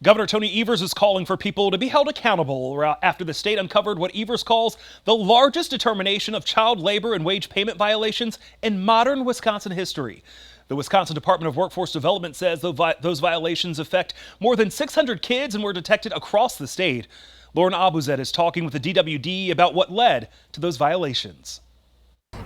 Governor Tony Evers is calling for people to be held accountable after the state uncovered what Evers calls the largest determination of child labor and wage payment violations in modern Wisconsin history. The Wisconsin Department of Workforce Development says those violations affect more than 600 kids and were detected across the state. Lauren Abuzet is talking with the DWD about what led to those violations.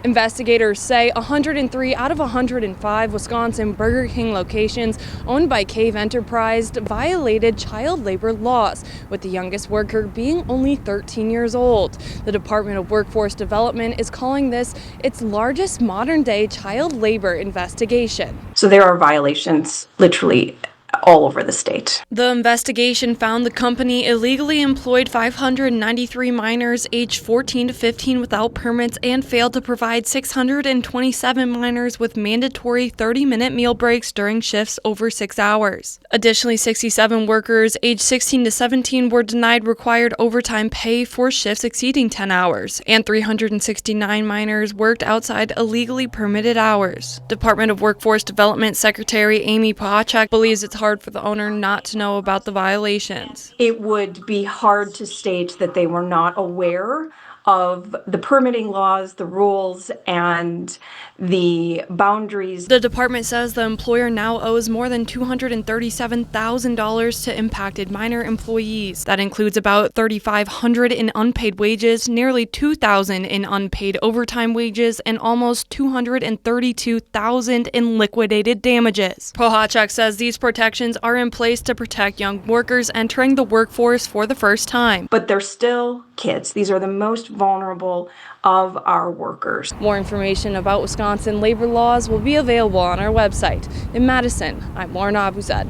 Investigators say 103 out of 105 Wisconsin Burger King locations owned by Cave Enterprise violated child labor laws, with the youngest worker being only 13 years old. The Department of Workforce Development is calling this its largest modern-day child labor investigation. So there are violations literally all over the state. The investigation found the company illegally employed 593 minors aged 14 to 15 without permits and failed to provide 627 minors with mandatory 30-minute meal breaks during shifts over 6 hours. Additionally, 67 workers aged 16 to 17 were denied required overtime pay for shifts exceeding 10 hours, and 369 minors worked outside illegally permitted hours. Department of Workforce Development Secretary Amy Pohachek believes it's hard for the owner not to know about the violations. It would be hard to state that they were not aware of the permitting laws, the rules, and the boundaries. The department says the employer now owes more than $237,000 to impacted minor employees. That includes about $3,500 in unpaid wages, nearly $2,000 in unpaid overtime wages, and almost $232,000 in liquidated damages. Pohachek says these protections are in place to protect young workers entering the workforce for the first time. But they're still kids. These are the most vulnerable of our workers. More information about Wisconsin labor laws will be available on our website. In Madison, I'm Lauren Abuzet.